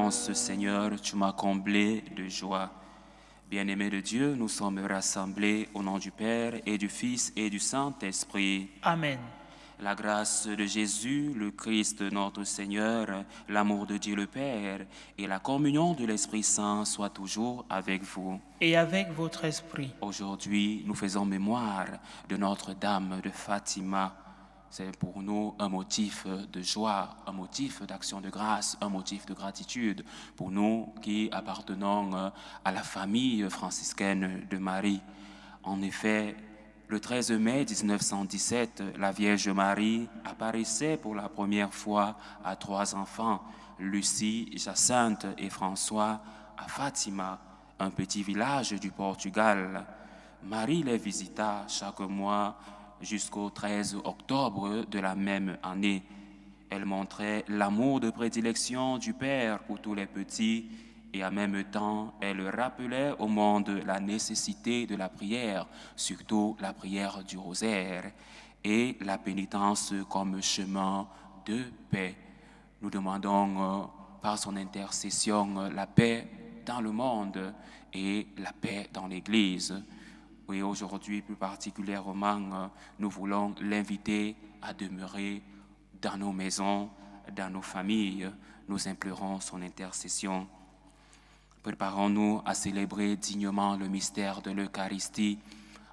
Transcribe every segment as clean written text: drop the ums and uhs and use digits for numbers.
alliance, Seigneur, tu m'as comblé de joie. Bien-aimés de Dieu, nous sommes rassemblés au nom du Père et du Fils et du Saint-Esprit. Amen. La grâce de Jésus, le Christ notre Seigneur, l'amour de Dieu le Père et la communion de l'Esprit Saint soient toujours avec vous. Et avec votre esprit. Aujourd'hui, nous faisons mémoire de Notre-Dame de Fatima. C'est pour nous un motif de joie, un motif d'action de grâce, un motif de gratitude pour nous qui appartenons à la famille franciscaine de Marie. En effet, le 13 mai 1917, la Vierge Marie apparaissait pour la première fois à 3 enfants, Lucie, Jacinthe et François, à Fatima, un petit village du Portugal. Marie les visita chaque mois jusqu'au 13 octobre de la même année. Elle montrait l'amour de prédilection du Père pour tous les petits et en même temps, elle rappelait au monde la nécessité de la prière, surtout la prière du rosaire et la pénitence comme chemin de paix. Nous demandons par son intercession la paix dans le monde et la paix dans l'Église. Et aujourd'hui, plus particulièrement, nous voulons l'inviter à demeurer dans nos maisons, dans nos familles. Nous implorons son intercession. Préparons-nous à célébrer dignement le mystère de l'Eucharistie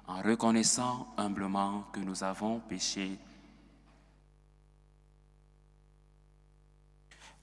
en reconnaissant humblement que nous avons péché.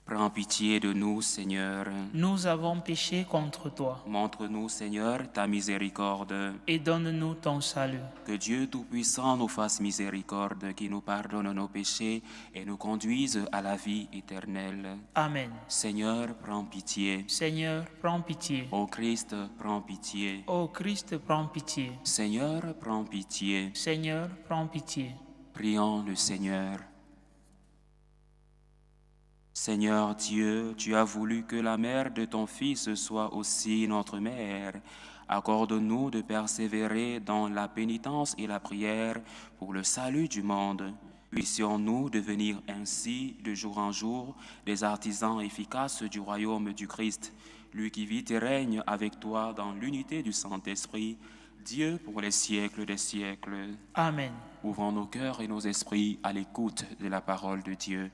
Prends pitié de nous, Seigneur. Nous avons péché contre toi. Montre-nous, Seigneur, ta miséricorde. Et donne-nous ton salut. Que Dieu Tout-Puissant nous fasse miséricorde, qui nous pardonne nos péchés et nous conduise à la vie éternelle. Amen. Seigneur, prends pitié. Seigneur, prends pitié. Ô Christ, prends pitié. Ô Christ, prends pitié. Seigneur, prends pitié. Seigneur, prends pitié. Prions le Seigneur. Seigneur Dieu, tu as voulu que la mère de ton Fils soit aussi notre mère. Accorde-nous de persévérer dans la pénitence et la prière pour le salut du monde. Puissions-nous devenir ainsi, de jour en jour, des artisans efficaces du royaume du Christ, lui qui vit et règne avec toi dans l'unité du Saint-Esprit, Dieu pour les siècles des siècles. Amen. Ouvrons nos cœurs et nos esprits à l'écoute de la parole de Dieu.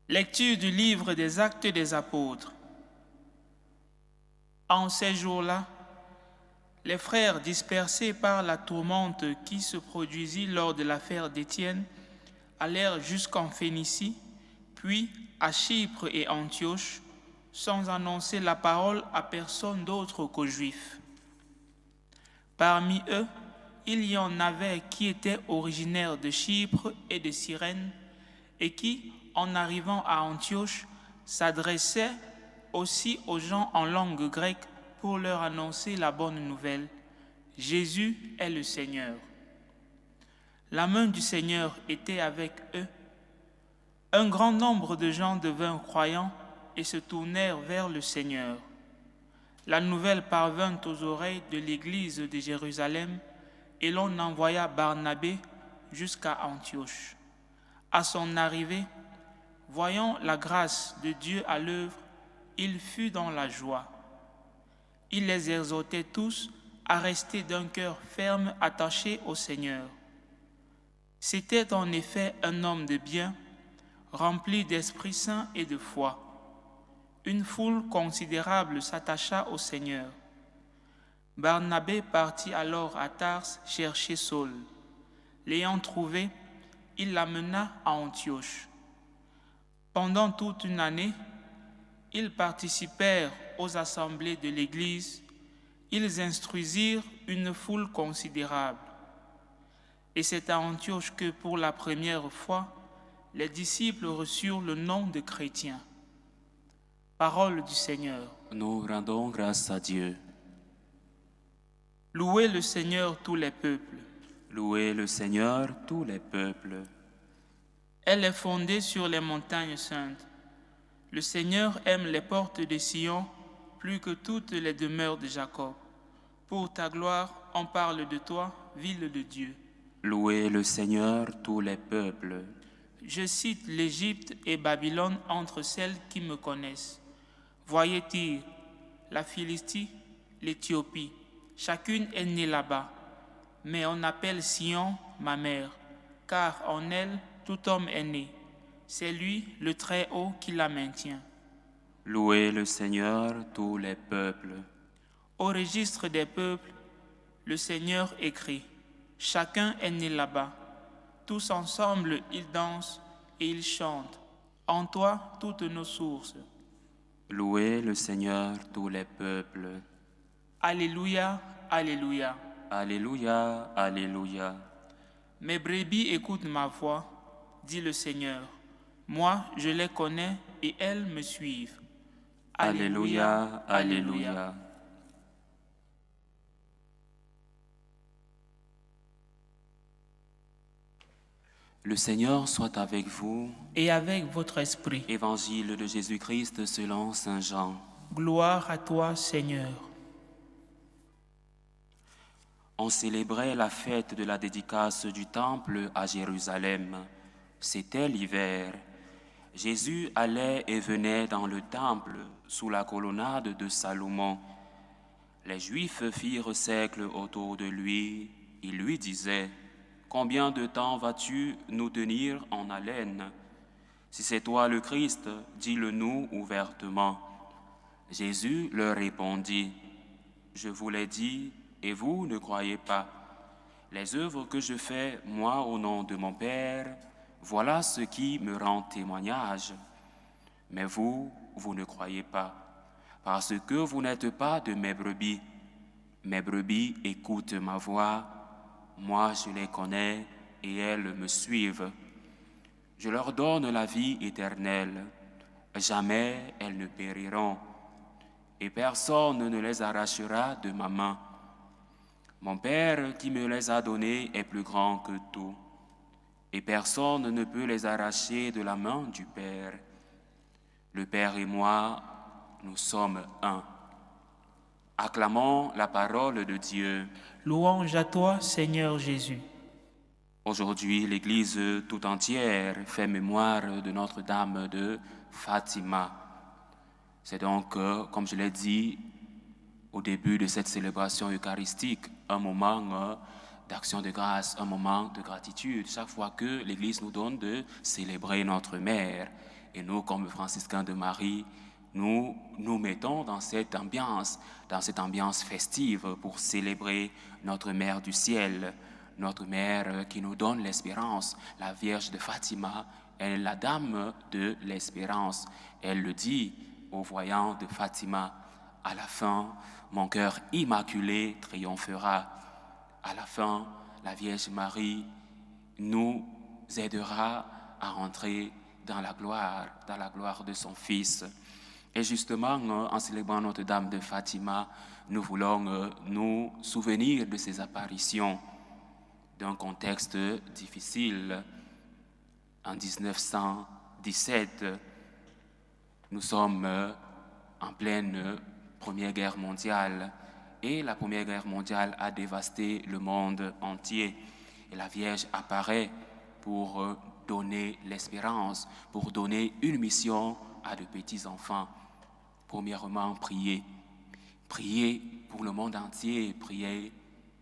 Lecture du livre des Actes des Apôtres. En ces jours-là, les frères dispersés par la tourmente qui se produisit lors de l'affaire d'Étienne allèrent jusqu'en Phénicie, puis à Chypre et Antioche, sans annoncer la parole à personne d'autre qu'aux Juifs. Parmi eux, il y en avait qui étaient originaires de Chypre et de Cyrène, et qui, en arrivant à Antioche, s'adressaient aussi aux gens en langue grecque pour leur annoncer la bonne nouvelle. Jésus est le Seigneur. La main du Seigneur était avec eux. Un grand nombre de gens devinrent croyants et se tournèrent vers le Seigneur. La nouvelle parvint aux oreilles de l'église de Jérusalem et l'on envoya Barnabé jusqu'à Antioche. À son arrivée, voyant la grâce de Dieu à l'œuvre, il fut dans la joie. Il les exhortait tous à rester d'un cœur ferme attaché au Seigneur. C'était en effet un homme de bien, rempli d'Esprit Saint et de foi. Une foule considérable s'attacha au Seigneur. Barnabé partit alors à Tarse chercher Saul. L'ayant trouvé, il l'amena à Antioche. Pendant toute une année, ils participèrent aux assemblées de l'Église. Ils instruisirent une foule considérable. Et c'est à Antioche que, pour la première fois, les disciples reçurent le nom de chrétiens. Parole du Seigneur. Nous rendons grâce à Dieu. Louez le Seigneur tous les peuples. Louez le Seigneur tous les peuples. Elle est fondée sur les montagnes saintes. Le Seigneur aime les portes de Sion plus que toutes les demeures de Jacob. Pour ta gloire, on parle de toi, ville de Dieu. Louez le Seigneur, tous les peuples. Je cite l'Égypte et Babylone entre celles qui me connaissent. Voyez Tyr, la Philistie, l'Éthiopie. Chacune est née là-bas. Mais on appelle Sion ma mère, car en elle tout homme est né. C'est lui, le Très-Haut, qui la maintient. Louez le Seigneur, tous les peuples. Au registre des peuples, le Seigneur écrit. Chacun est né là-bas. Tous ensemble, ils dansent et ils chantent. En toi, toutes nos sources. Louez le Seigneur, tous les peuples. Alléluia, alléluia. Alléluia, alléluia. Mes brebis écoutent ma voix, dit le Seigneur. Moi, je les connais et elles me suivent. Alléluia, alléluia. Le Seigneur soit avec vous. Et avec votre esprit. Évangile de Jésus-Christ selon saint Jean. Gloire à toi, Seigneur. On célébrait la fête de la dédicace du temple à Jérusalem. C'était l'hiver. Jésus allait et venait dans le temple sous la colonnade de Salomon. Les Juifs firent cercle autour de lui. Ils lui disaient: Combien de temps vas-tu nous tenir en haleine? Si c'est toi le Christ, dis-le-nous ouvertement. Jésus leur répondit: Je vous l'ai dit, et vous ne croyez pas. Les œuvres que je fais, moi, au nom de mon Père, voilà ce qui me rend témoignage. Mais vous, vous ne croyez pas, parce que vous n'êtes pas de mes brebis. Mes brebis écoutent ma voix, moi je les connais et elles me suivent. Je leur donne la vie éternelle, jamais elles ne périront, et personne ne les arrachera de ma main. Mon Père qui me les a donnés est plus grand que tout, et personne ne peut les arracher de la main du Père. Le Père et moi, nous sommes un. Acclamons la parole de Dieu. Louange à toi, Seigneur Jésus. Aujourd'hui, l'Église tout entière fait mémoire de Notre-Dame de Fatima. C'est donc, comme je l'ai dit au début de cette célébration eucharistique, un moment d'action de grâce, un moment de gratitude, chaque fois que l'Église nous donne de célébrer notre Mère. Et nous, comme franciscains de Marie, nous nous mettons dans cette ambiance festive pour célébrer notre Mère du ciel, notre Mère qui nous donne l'espérance. La Vierge de Fatima, elle est la Dame de l'espérance. Elle le dit aux voyants de Fatima: à la fin, mon cœur immaculé triomphera. À la fin, la Vierge Marie nous aidera à rentrer dans la gloire de son Fils. Et justement, en célébrant Notre-Dame de Fatima, nous voulons nous souvenir de ces apparitions d'un contexte difficile. En 1917, nous sommes en pleine Première Guerre mondiale et la Première Guerre mondiale a dévasté le monde entier. Et la Vierge apparaît pour donner l'espérance, pour donner une mission à de petits enfants. Premièrement, prier. Prier pour le monde entier, prier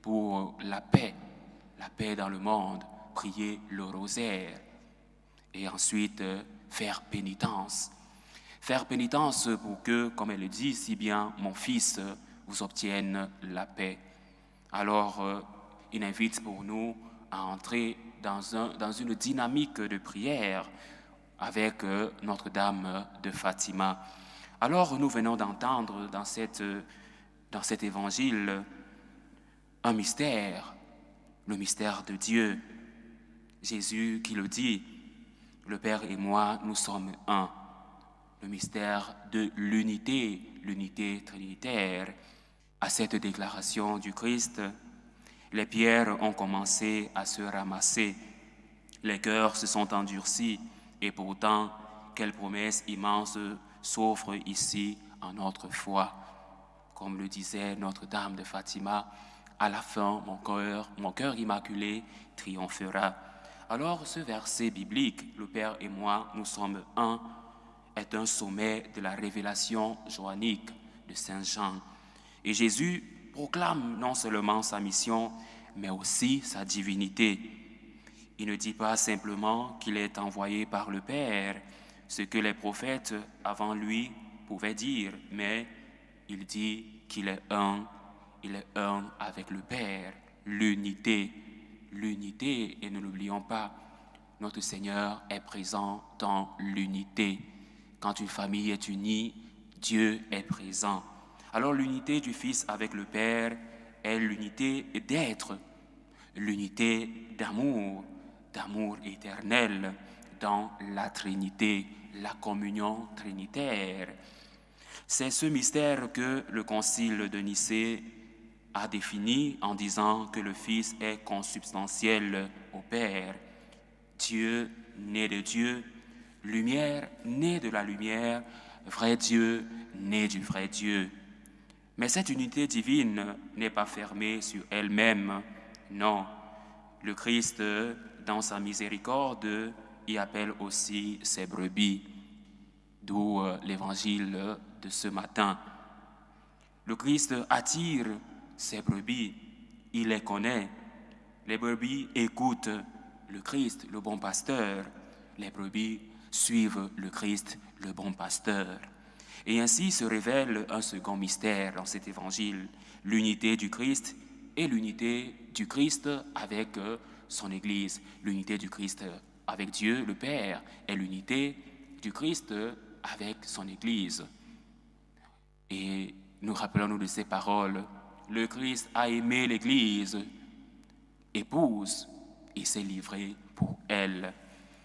pour la paix dans le monde, prier le rosaire. Et ensuite, faire pénitence. Faire pénitence pour que, comme elle le dit si bien, mon fils vous obtienne la paix. Alors, il invite pour nous à entrer dans une dynamique de prière avec Notre-Dame de Fatima. Alors, nous venons d'entendre dans cet évangile un mystère, le mystère de Dieu. Jésus qui le dit: le Père et moi, nous sommes un. Le mystère de l'unité trinitaire. À cette déclaration du Christ, les pierres ont commencé à se ramasser, les cœurs se sont endurcis, et pourtant, quelle promesse immense s'offre ici en notre foi. Comme le disait Notre-Dame de Fatima, à la fin, mon cœur immaculé triomphera. Alors, ce verset biblique, le Père et moi, nous sommes un, est un sommet de la révélation joannique de Saint Jean. Et Jésus proclame non seulement sa mission, mais aussi sa divinité. Il ne dit pas simplement qu'il est envoyé par le Père, ce que les prophètes avant lui pouvaient dire, mais il dit qu'il est un avec le Père, l'unité, et ne l'oublions pas, notre Seigneur est présent dans l'unité. Quand une famille est unie, Dieu est présent. Alors l'unité du Fils avec le Père est l'unité d'être, l'unité d'amour éternel dans la Trinité, la communion trinitaire. C'est ce mystère que le Concile de Nicée a défini en disant que le Fils est consubstantiel au Père, Dieu né de Dieu, lumière née de la lumière, vrai Dieu né du vrai Dieu. Mais cette unité divine n'est pas fermée sur elle-même, non. Le Christ, dans sa miséricorde, y appelle aussi ses brebis, d'où l'évangile de ce matin. Le Christ attire ses brebis, il les connaît. Les brebis écoutent le Christ, le bon pasteur. Les brebis suivent le Christ, le bon pasteur. Et ainsi se révèle un second mystère dans cet évangile, l'unité du Christ et l'unité du Christ avec son Église. L'unité du Christ avec Dieu, le Père, et l'unité du Christ avec son Église. Et nous rappelons-nous de ces paroles. Le Christ a aimé l'Église, épouse, et s'est livré pour elle.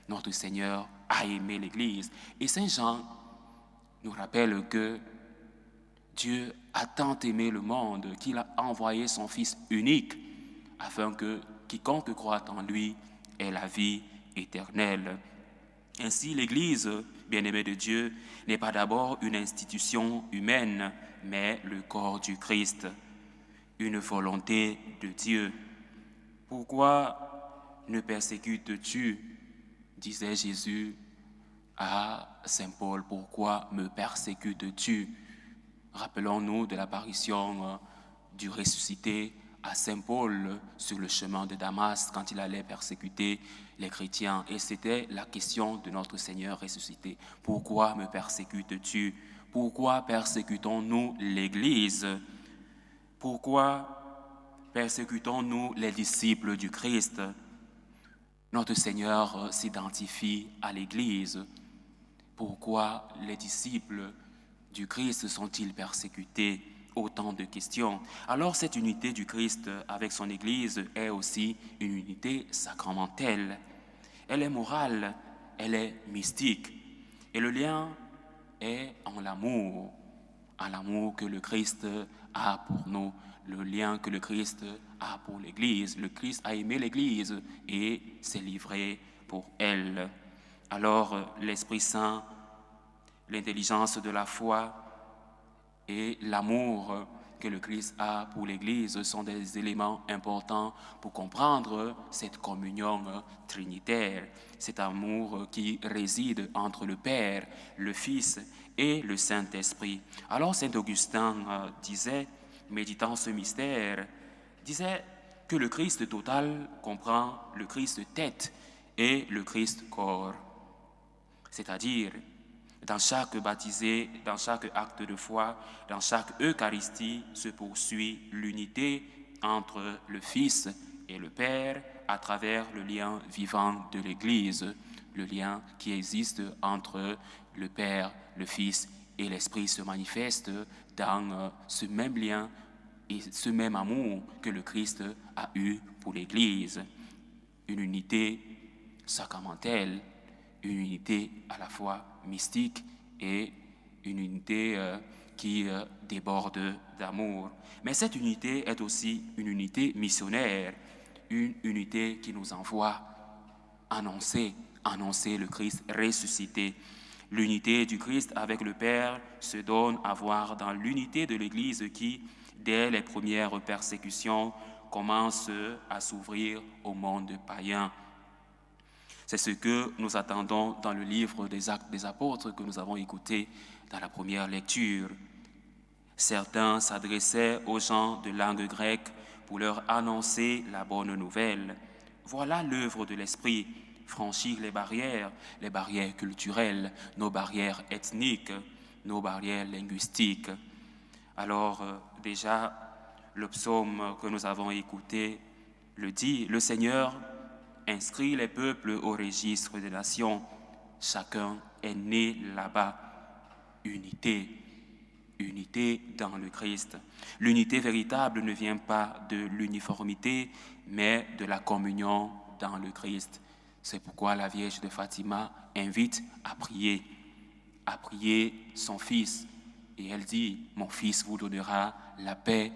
Notre Seigneur a aimé l'Église. Et Saint Jean nous rappelle que Dieu a tant aimé le monde qu'il a envoyé son Fils unique afin que quiconque croit en lui ait la vie éternelle. Ainsi, l'Église, bien-aimée de Dieu, n'est pas d'abord une institution humaine, mais le corps du Christ, une volonté de Dieu. Pourquoi ne persécutes-tu, disait Jésus à Saint Paul, pourquoi me persécutes-tu? Rappelons-nous de l'apparition du ressuscité à Saint Paul sur le chemin de Damas quand il allait persécuter les chrétiens. Et c'était la question de notre Seigneur ressuscité. Pourquoi me persécutes-tu? Pourquoi persécutons-nous l'Église? Pourquoi persécutons-nous les disciples du Christ? Notre Seigneur s'identifie à l'Église. Pourquoi les disciples du Christ sont-ils persécutés? Autant de questions. Alors cette unité du Christ avec son Église est aussi une unité sacramentelle. Elle est morale, elle est mystique. Et le lien est en l'amour que le Christ a pour nous, le lien que le Christ a pour l'Église. Le Christ a aimé l'Église et s'est livré pour elle. Alors l'Esprit Saint, l'intelligence de la foi et l'amour que le Christ a pour l'Église sont des éléments importants pour comprendre cette communion trinitaire, cet amour qui réside entre le Père, le Fils et le Saint-Esprit. Alors Saint Augustin disait, méditant ce mystère, disait que le Christ total comprend le Christ tête et le Christ corps. C'est-à-dire, dans chaque baptisé, dans chaque acte de foi, dans chaque Eucharistie se poursuit l'unité entre le Fils et le Père à travers le lien vivant de l'Église, le lien qui existe entre le Père, le Fils et l'Esprit se manifeste dans ce même lien et ce même amour que le Christ a eu pour l'Église. Une unité sacramentelle, une unité à la fois mystique et une unité qui déborde d'amour. Mais cette unité est aussi une unité missionnaire, une unité qui nous envoie annoncer le Christ ressuscité. L'unité du Christ avec le Père se donne à voir dans l'unité de l'Église qui, dès les premières persécutions, commence à s'ouvrir au monde païen. C'est ce que nous attendons dans le livre des Actes des Apôtres que nous avons écouté dans la première lecture. Certains s'adressaient aux gens de langue grecque pour leur annoncer la bonne nouvelle. Voilà l'œuvre de l'Esprit, franchir les barrières culturelles, nos barrières ethniques, nos barrières linguistiques. Alors déjà, le psaume que nous avons écouté le dit, le Seigneur inscrit les peuples au registre des nations. Chacun est né là-bas. Unité dans le Christ. L'unité véritable ne vient pas de l'uniformité, mais de la communion dans le Christ. C'est pourquoi la Vierge de Fatima invite à prier son Fils. Et elle dit, mon Fils vous donnera la paix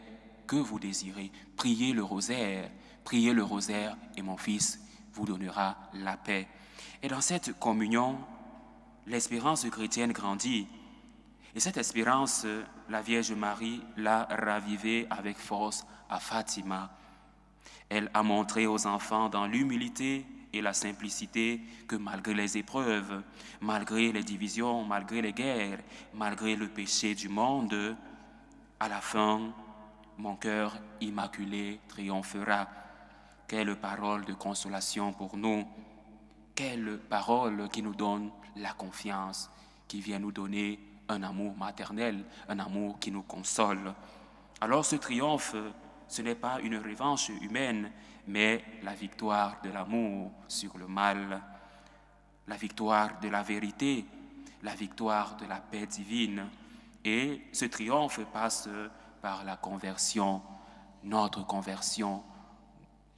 que vous désirez. Priez le rosaire et mon Fils vous donnera la paix. Et dans cette communion, l'espérance chrétienne grandit. Et cette espérance, la Vierge Marie l'a ravivée avec force à Fatima. Elle a montré aux enfants dans l'humilité et la simplicité que malgré les épreuves, malgré les divisions, malgré les guerres, malgré le péché du monde, à la fin, mon cœur immaculé triomphera. Quelle parole de consolation pour nous, quelle parole qui nous donne la confiance, qui vient nous donner un amour maternel, un amour qui nous console. Alors ce triomphe, ce n'est pas une revanche humaine, mais la victoire de l'amour sur le mal, la victoire de la vérité, la victoire de la paix divine. Et ce triomphe passe par la conversion, notre conversion,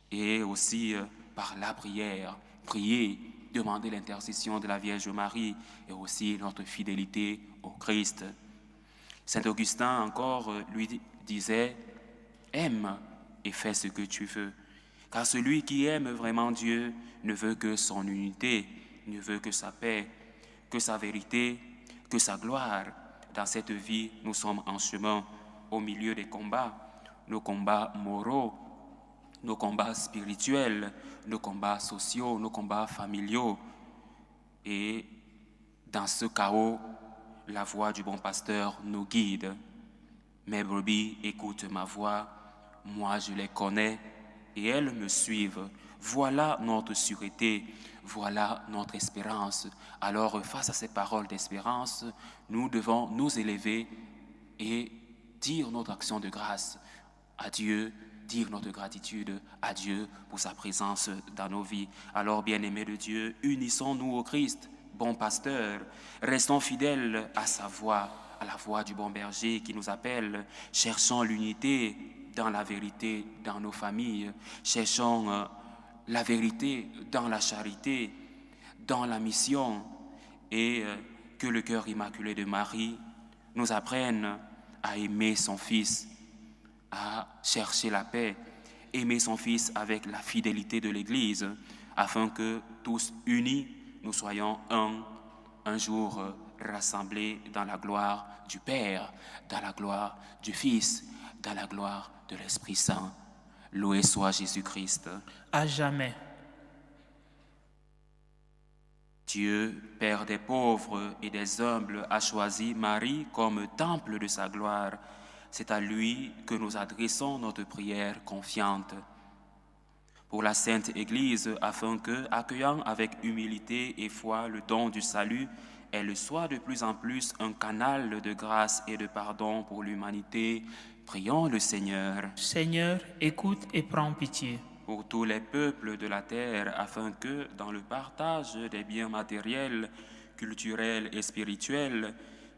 et aussi par la prière. Prier, demander l'intercession de la Vierge Marie et aussi notre fidélité au Christ. Saint Augustin encore lui disait « Aime et fais ce que tu veux, car celui qui aime vraiment Dieu ne veut que son unité, ne veut que sa paix, que sa vérité, que sa gloire. Dans cette vie, nous sommes en chemin, au milieu des combats, nos combats moraux, nos combats spirituels, nos combats sociaux, nos combats familiaux. Et dans ce chaos, la voix du bon pasteur nous guide. Mes brebis écoutent ma voix, moi je les connais et elles me suivent. Voilà notre sûreté, voilà notre espérance. Alors face à ces paroles d'espérance, nous devons nous élever et dire notre action de grâce à Dieu, dire notre gratitude à Dieu pour sa présence dans nos vies. Alors, bien-aimés de Dieu, unissons-nous au Christ, bon pasteur, restons fidèles à sa voix, à la voix du bon berger qui nous appelle. Cherchons l'unité dans la vérité dans nos familles, cherchons la vérité dans la charité, dans la mission, et que le cœur immaculé de Marie nous apprenne à aimer son Fils, à chercher la paix, aimer son Fils avec la fidélité de l'Église, afin que tous unis, nous soyons un jour rassemblés dans la gloire du Père, dans la gloire du Fils, dans la gloire de l'Esprit Saint. Loué soit Jésus-Christ. À jamais. Dieu, Père des pauvres et des humbles, a choisi Marie comme temple de sa gloire. C'est à lui que nous adressons notre prière confiante. Pour la Sainte Église, afin que, accueillant avec humilité et foi le don du salut, elle soit de plus en plus un canal de grâce et de pardon pour l'humanité, prions le Seigneur. Seigneur, écoute et prends pitié. Pour tous les peuples de la terre, afin que, dans le partage des biens matériels, culturels et spirituels,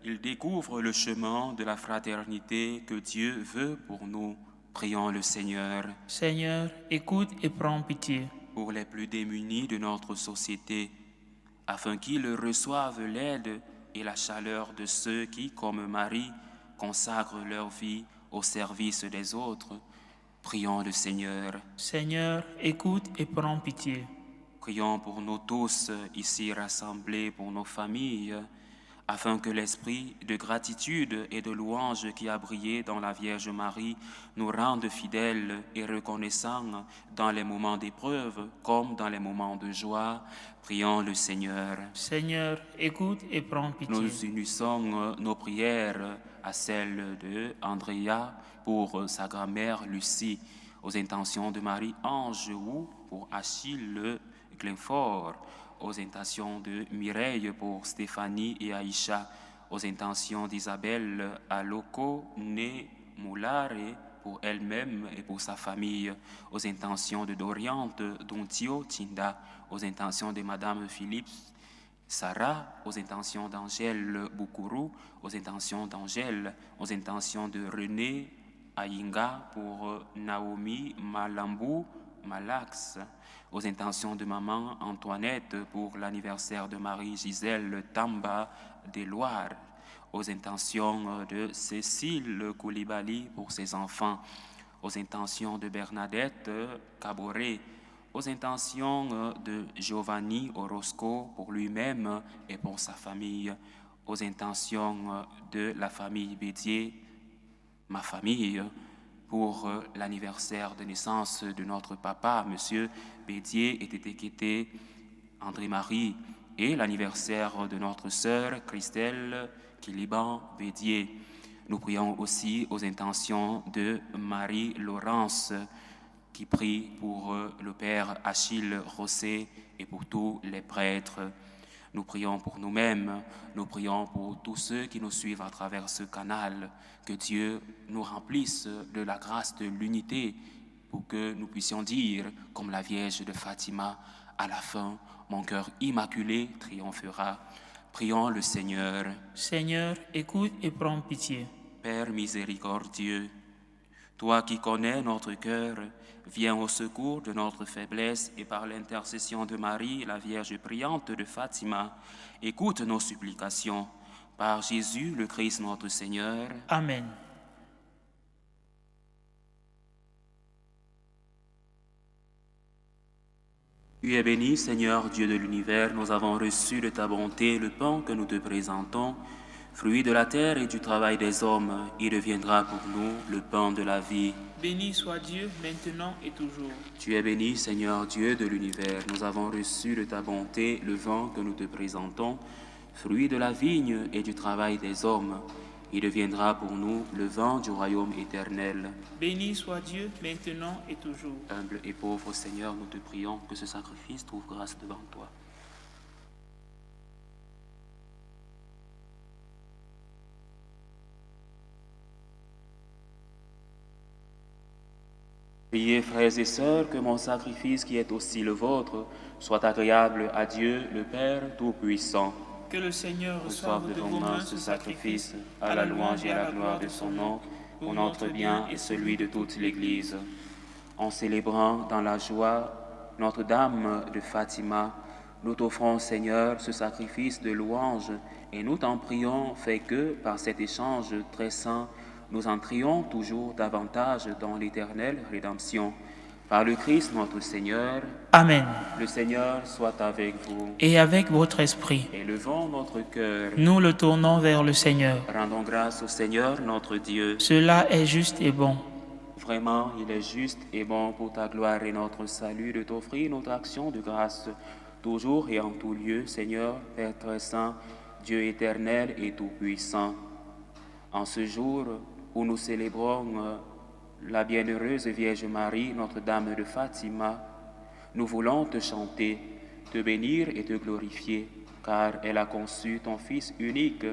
ils découvrent le chemin de la fraternité que Dieu veut pour nous. Prions le Seigneur. Seigneur, écoute et prends pitié. Pour les plus démunis de notre société, afin qu'ils reçoivent l'aide et la chaleur de ceux qui, comme Marie, consacrent leur vie au service des autres. Prions le Seigneur. Seigneur, écoute et prends pitié. Prions pour nous tous ici rassemblés, pour nos familles, afin que l'esprit de gratitude et de louange qui a brillé dans la Vierge Marie nous rende fidèles et reconnaissants dans les moments d'épreuve comme dans les moments de joie. Prions le Seigneur. Seigneur, écoute et prends pitié. Nous unissons nos prières à celles de Andrea pour sa grand-mère Lucie, aux intentions de Marie-Ange ou pour Achille Glenfort, aux intentions de Mireille pour Stéphanie et Aïcha, aux intentions d'Isabelle Aloko, née Moulare, pour elle-même et pour sa famille, aux intentions de Doriante Dontio Tinda, aux intentions de Madame Philippe Sarah, aux intentions d'Angèle Boukourou, aux intentions d'Angèle, aux intentions de René Ayinga pour Naomi Malambou Malax, aux intentions de maman Antoinette pour l'anniversaire de Marie-Gisèle Tamba des Loirs, aux intentions de Cécile Koulibaly pour ses enfants, aux intentions de Bernadette Caboret, aux intentions de Giovanni Orozco pour lui-même et pour sa famille, aux intentions de la famille Bédier, ma famille, pour l'anniversaire de naissance de notre papa, M. Bédier Etetekete André-Marie, et l'anniversaire de notre sœur Christelle Kiliban Bédier. Nous prions aussi aux intentions de Marie-Laurence, qui prie pour le Père Achille Rosset et pour tous les prêtres. Nous prions pour nous-mêmes, nous prions pour tous ceux qui nous suivent à travers ce canal, que Dieu nous remplisse de la grâce de l'unité pour que nous puissions dire, comme la Vierge de Fatima, à la fin, mon cœur immaculé triomphera. Prions le Seigneur. Seigneur, écoute et prends pitié. Père miséricordieux, toi qui connais notre cœur, viens au secours de notre faiblesse et par l'intercession de Marie, la Vierge priante de Fatima, écoute nos supplications. Par Jésus, le Christ notre Seigneur. Amen. Tu es béni, Seigneur Dieu de l'univers, nous avons reçu de ta bonté le pain que nous te présentons, fruit de la terre et du travail des hommes. Il deviendra pour nous le pain de la vie. Béni soit Dieu, maintenant et toujours. Tu es béni, Seigneur Dieu de l'univers, nous avons reçu de ta bonté le vin que nous te présentons, fruit de la vigne et du travail des hommes. Il deviendra pour nous le vin du royaume éternel. Béni soit Dieu, maintenant et toujours. Humble et pauvre Seigneur, nous te prions que ce sacrifice trouve grâce devant toi. Priez, frères et sœurs, que mon sacrifice qui est aussi le vôtre soit agréable à Dieu, le Père Tout-Puissant. Que le Seigneur Reçoive de vos mains ce sacrifice, à la louange et à la gloire de son nom, pour notre bien et celui de toute l'Église. En célébrant dans la joie Notre-Dame de Fatima, nous t'offrons, Seigneur, ce sacrifice de louange et nous t'en prions, fais que, par cet échange très saint, nous entrions toujours davantage dans l'éternelle rédemption. Par le Christ notre Seigneur. Amen. Le Seigneur soit avec vous. Et avec votre esprit. Élevons notre cœur. Nous le tournons vers le Seigneur. Rendons grâce au Seigneur notre Dieu. Cela est juste et bon. Vraiment, il est juste et bon pour ta gloire et notre salut de t'offrir notre action de grâce, toujours et en tout lieu, Seigneur, Père très saint, Dieu éternel et tout-puissant. En ce jour où nous célébrons la bienheureuse Vierge Marie, Notre-Dame de Fatima, nous voulons te chanter, te bénir et te glorifier, car elle a conçu ton Fils unique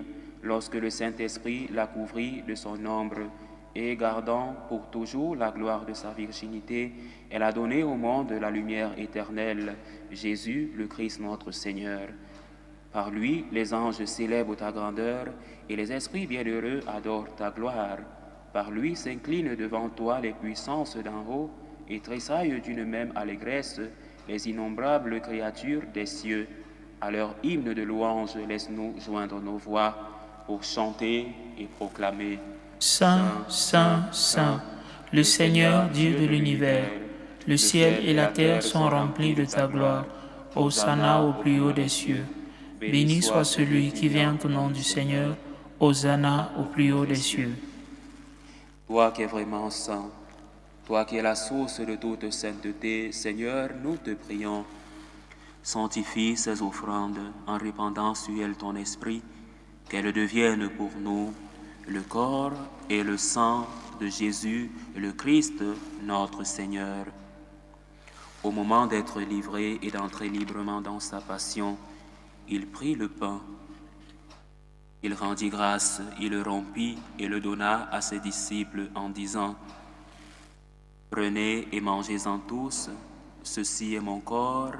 lorsque le Saint-Esprit l'a couvrit de son ombre, et gardant pour toujours la gloire de sa virginité, elle a donné au monde la lumière éternelle, Jésus, le Christ notre Seigneur. Par lui, les anges célèbrent ta grandeur et les esprits bienheureux adorent ta gloire. Par lui s'inclinent devant toi les puissances d'en haut et tressaillent d'une même allégresse les innombrables créatures des cieux. À leur hymne de louange, laisse-nous joindre nos voix pour chanter et proclamer. Saint, Saint, Saint, le Seigneur Dieu de l'univers, le ciel et la terre sont remplis de ta gloire. Hosanna au plus haut des cieux. Béni soit celui qui vient au nom du Seigneur. Hosanna au plus haut des cieux. Toi qui es vraiment saint, toi qui es la source de toute sainteté, Seigneur, nous te prions. Sanctifie ces offrandes en répandant sur elles ton esprit, qu'elles deviennent pour nous le corps et le sang de Jésus, le Christ, notre Seigneur. Au moment d'être livré et d'entrer librement dans sa passion, il prit le pain. Il rendit grâce, il le rompit et le donna à ses disciples en disant : « Prenez et mangez-en tous, ceci est mon corps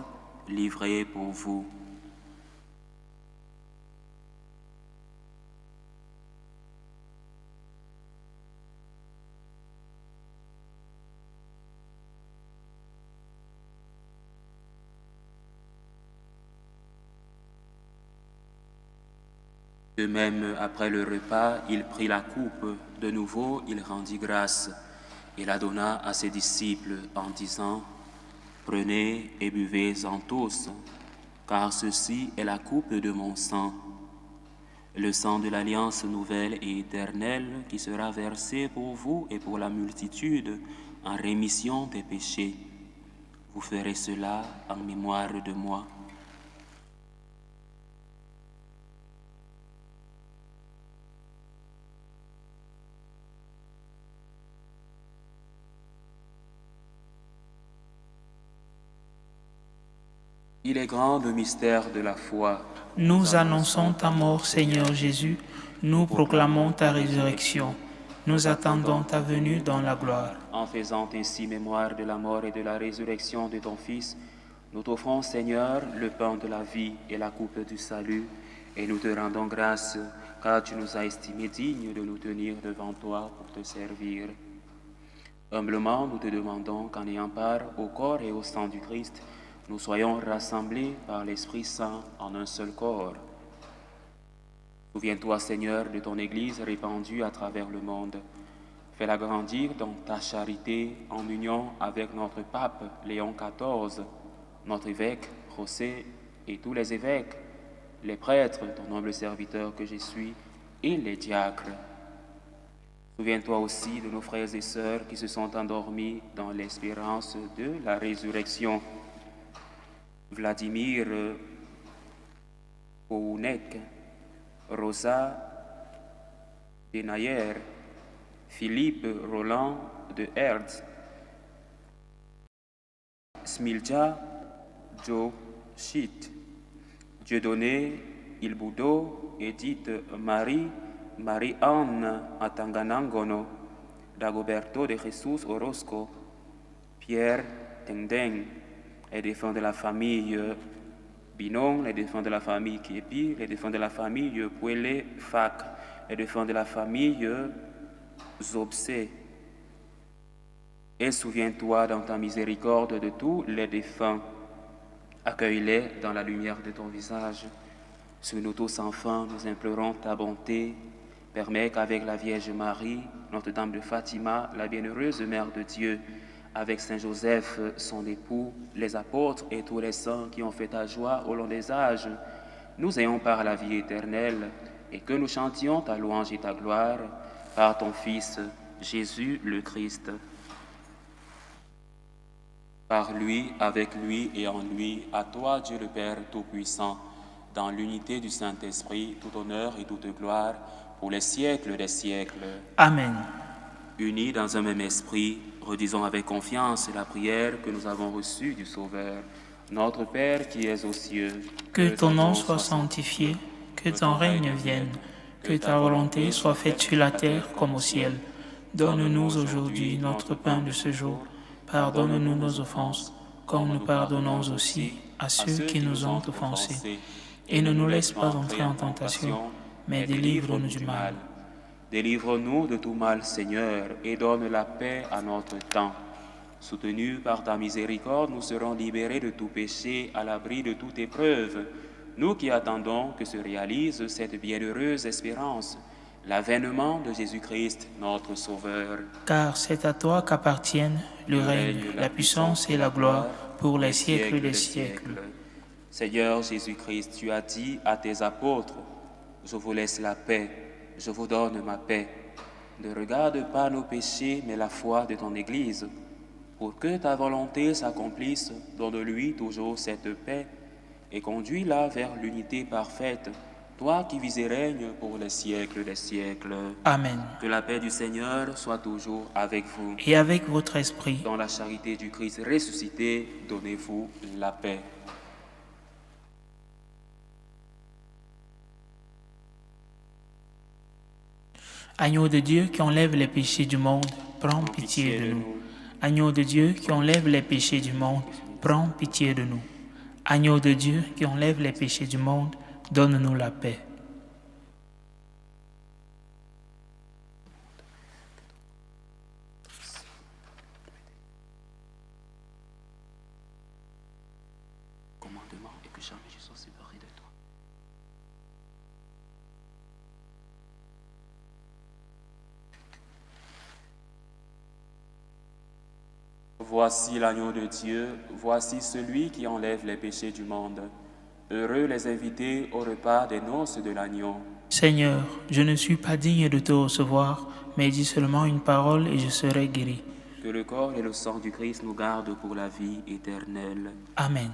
livré pour vous. » De même, après le repas, il prit la coupe. De nouveau, il rendit grâce et la donna à ses disciples en disant : « Prenez et buvez-en tous, car ceci est la coupe de mon sang, le sang de l'alliance nouvelle et éternelle qui sera versé pour vous et pour la multitude en rémission des péchés. Vous ferez cela en mémoire de moi. » Il est grand le mystère de la foi. Nous annonçons ta mort, Seigneur Jésus. Nous proclamons ta résurrection. Nous attendons ta venue dans la gloire. En faisant ainsi mémoire de la mort et de la résurrection de ton Fils, nous t'offrons, Seigneur, le pain de la vie et la coupe du salut, et nous te rendons grâce, car tu nous as estimés dignes de nous tenir devant toi pour te servir. Humblement, nous te demandons qu'en ayant part au corps et au sang du Christ, nous soyons rassemblés par l'Esprit Saint en un seul corps. Souviens-toi, Seigneur, de ton Église répandue à travers le monde. Fais-la grandir dans ta charité en union avec notre pape Léon XIV, notre évêque José et tous les évêques, les prêtres, ton humble serviteur que je suis, et les diacres. Souviens-toi aussi de nos frères et sœurs qui se sont endormis dans l'espérance de la résurrection. Vladimir Pounek, Rosa Benayer, Philippe Roland de Hertz, Smilja Joshit, Dieudonné Ilbudo, Edith Marie, Marie-Anne Atanganangono, Dagoberto de Jesus Orozco, Pierre Tendeng, les défunts de la famille Binon, les défunts de la famille Kiepi, les défunts de la famille Puele Fac, les défunts de la famille Zobse. Et souviens-toi dans ta miséricorde de tous les défunts. Accueille-les dans la lumière de ton visage. Sur nous tous enfin, nous implorons ta bonté. Permets qu'avec la Vierge Marie, Notre-Dame de Fatima, la bienheureuse Mère de Dieu, avec Saint Joseph, son époux, les apôtres et tous les saints qui ont fait ta joie au long des âges, nous ayons part la vie éternelle et que nous chantions ta louange et ta gloire par ton Fils, Jésus le Christ. Par lui, avec lui et en lui, à toi, Dieu le Père Tout-Puissant, dans l'unité du Saint-Esprit, tout honneur et toute gloire, pour les siècles des siècles. Amen. Unis dans un même esprit, redisons avec confiance la prière que nous avons reçue du Sauveur. Notre Père qui es aux cieux, que ton nom soit sanctifié, que ton règne vienne, que ta volonté soit faite sur la terre comme au ciel. Donne-nous aujourd'hui notre pain de ce jour. Pardonne-nous nos offenses, comme nous pardonnons aussi à ceux qui nous ont offensés. Et ne nous laisse pas entrer en tentation, mais délivre-nous du mal. Délivre-nous de tout mal, Seigneur, et donne la paix à notre temps. Soutenus par ta miséricorde, nous serons libérés de tout péché, à l'abri de toute épreuve. Nous qui attendons que se réalise cette bienheureuse espérance, l'avènement de Jésus-Christ, notre Sauveur. Car c'est à toi qu'appartiennent le règne, la puissance et la gloire pour les siècles des siècles. Seigneur Jésus-Christ, tu as dit à tes apôtres, « Je vous laisse la paix, je vous donne ma paix. Ne regarde pas nos péchés, mais la foi de ton Église. Pour que ta volonté s'accomplisse, donne-lui toujours cette paix et conduis-la vers l'unité parfaite, toi qui vis et règnes pour les siècles des siècles. Amen. Que la paix du Seigneur soit toujours avec vous. Et avec votre esprit. Dans la charité du Christ ressuscité, donnez-vous la paix. Agneau de Dieu qui enlève les péchés du monde, prends pitié de nous. Agneau de Dieu qui enlève les péchés du monde, prends pitié de nous. Agneau de Dieu qui enlève les péchés du monde, donne-nous la paix. Commandement et que jamais je sois séparé de toi. Voici l'agneau de Dieu, voici celui qui enlève les péchés du monde. Heureux les invités au repas des noces de l'agneau. Seigneur, je ne suis pas digne de te recevoir, mais dis seulement une parole et je serai guéri. Que le corps et le sang du Christ nous gardent pour la vie éternelle. Amen.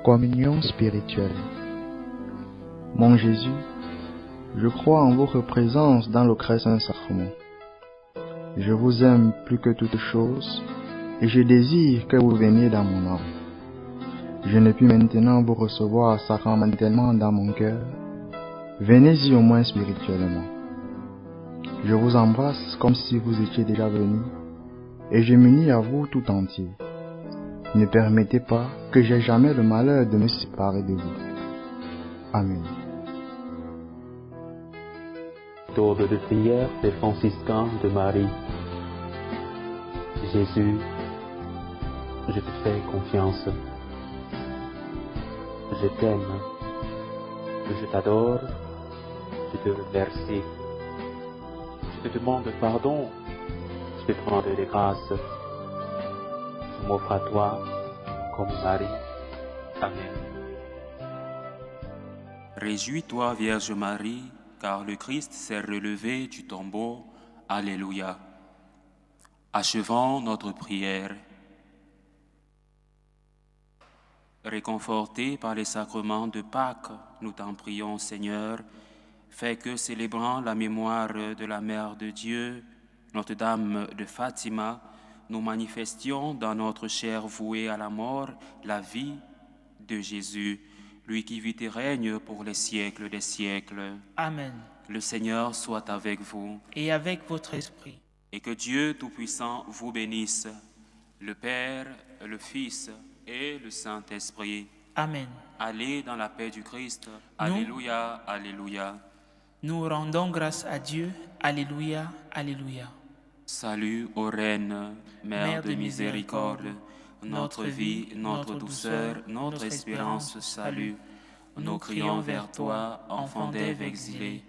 Communion spirituelle. Mon Jésus, je crois en votre présence dans le très saint sacrement. Je vous aime plus que toute chose et je désire que vous veniez dans mon âme. Je ne puis maintenant vous recevoir sacramentellement dans mon cœur. Venez-y au moins spirituellement. Je vous embrasse comme si vous étiez déjà venu et je m'unis à vous tout entier. Ne permettez pas que j'aie jamais le malheur de me séparer de vous. Amen. Méthode de prière des franciscains de Marie. Jésus, je te fais confiance. Je t'aime. Je t'adore. Je te remercie. Je te demande pardon. Je te rends des grâces. Je m'offre à toi comme Marie. Amen. Réjouis-toi, Vierge Marie, car le Christ s'est relevé du tombeau. Alléluia. Achevons notre prière. Réconfortés par les sacrements de Pâques, nous t'en prions, Seigneur, fais que, célébrant la mémoire de la Mère de Dieu, Notre-Dame de Fatima, nous manifestions dans notre chair vouée à la mort la vie de Jésus, lui qui vit et règne pour les siècles des siècles. Amen. Le Seigneur soit avec vous. Et avec votre esprit. Et que Dieu Tout-Puissant vous bénisse, le Père, le Fils et le Saint-Esprit. Amen. Allez dans la paix du Christ. Alléluia, alléluia. Nous rendons grâce à Dieu. Alléluia, alléluia. Salut ô Reine, Mère de miséricorde, notre vie, notre douceur, notre espérance, salut. Nous crions vers toi, enfant d'Ève exilée.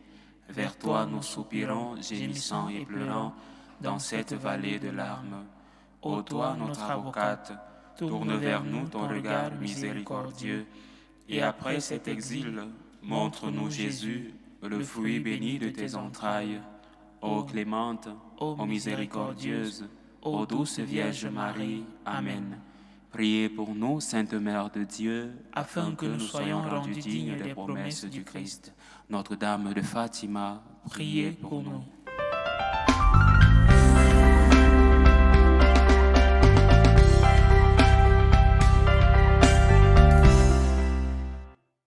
Vers toi nous soupirons, gémissant et pleurant, dans cette vallée de larmes. Ô toi, notre avocate, tourne vers nous ton regard miséricordieux, et après cet exil, montre-nous Jésus, le fruit béni de tes entrailles. Ô clémente, ô miséricordieuse, ô douce Vierge Marie, Amen. Priez pour nous, Sainte Mère de Dieu, afin que nous soyons rendus dignes des promesses du Christ. Notre-Dame de Fatima, priez pour nous.